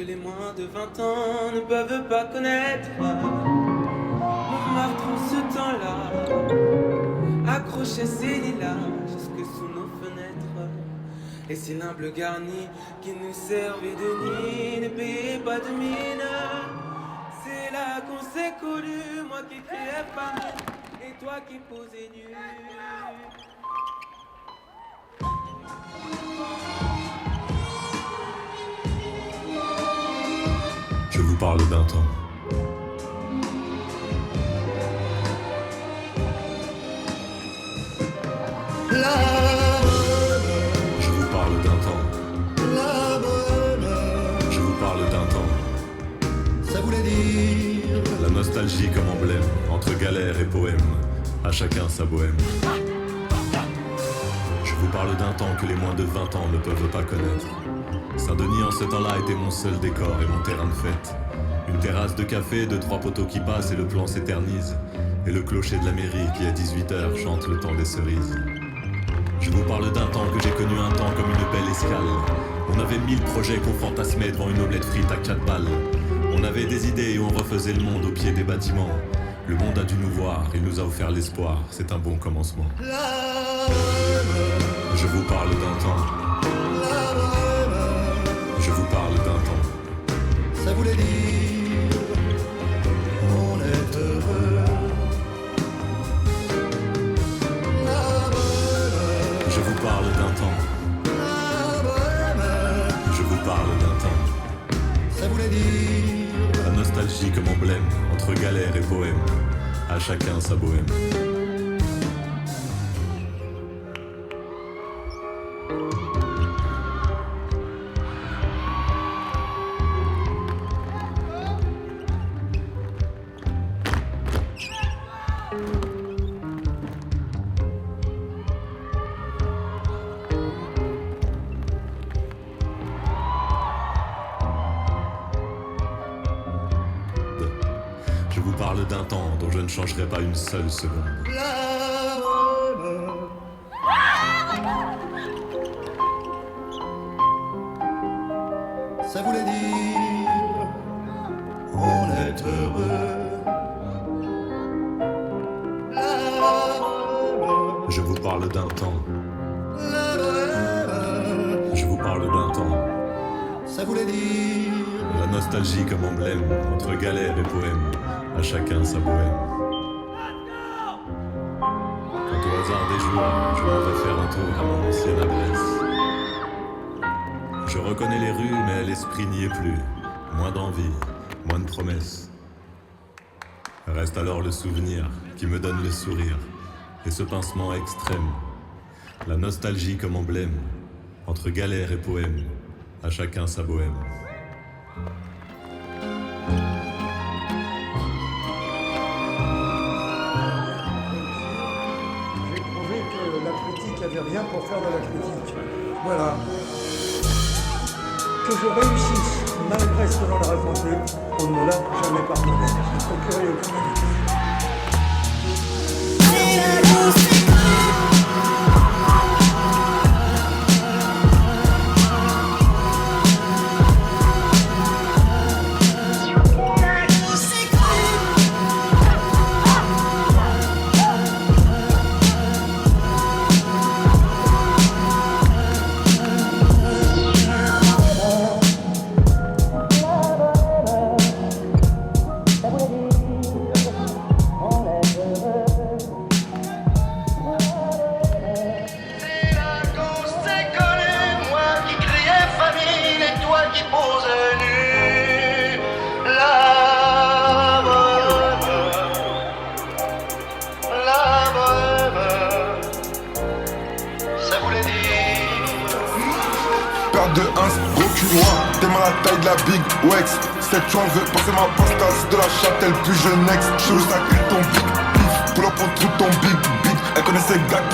les moins de 20 ans ne peuvent pas connaître. Montmartre en ce temps-là accrochait ses lilas jusque sous nos fenêtres. Et ces l'humble garni qui nous servait de nid ne payait pas de mine. C'est là qu'on s'est connus, moi qui criais famine et toi qui posais nu. Je vous parle d'un temps. Je vous parle d'un temps. Je vous parle d'un temps. Ça voulait dire La nostalgie comme emblème, entre galère et poème, à chacun sa bohème. Je vous parle d'un temps que les moins de 20 ans ne peuvent pas connaître. Saint-Denis en ce temps-là était mon seul décor et mon terrain de fête. Une terrasse de café, 2-3 poteaux qui passent et le plan s'éternise. Et le clocher de la mairie qui à 18h chante le temps des cerises. Je vous parle d'un temps que j'ai connu un temps comme une belle escale. On avait 1000 projets qu'on fantasmait devant une omelette frite à 4 balles. On avait des idées et on refaisait le monde au pied des bâtiments. Le monde a dû nous voir, il nous a offert l'espoir, c'est un bon commencement. Je vous parle d'un temps. Je vous parle d'un temps. ça voulait dire on est heureux. Je vous parle d'un temps. Je vous parle d'un temps. Ça voulait dire La nostalgie comme emblème, entre galère et poème, à chacun sa bohème. Je vous parle d'un temps dont je ne changerai pas une seule seconde. ça voulait dire on est heureux. Je vous parle d'un temps. Je vous parle d'un temps. Ça voulait dire La nostalgie comme emblème, entre galère et poème, à chacun sa bohème. Quand au hasard des jours, je m'en vais faire un tour à mon ancienne adresse. Je reconnais les rues, mais l'esprit n'y est plus. Moins d'envie, moins de promesses. Reste alors le souvenir qui me donne le sourire, et ce pincement extrême. La nostalgie comme emblème, entre galère et poème, à chacun sa bohème. J'ai trouvé que la critique avait rien pour faire de la critique. Voilà. Que je réussisse, malgré ce que l'on a raconté, on ne me l'a jamais pardonné. C'est trop curieux comme on dit. De 1, gros cul noir, t'es mal à la taille de la Big Wex. Cette chance veut passer ma pasta, c'est de la châtelle plus je next. Chelou ça crie ton big beef, pull up on trouve ton big beat. Elle connaissait Gag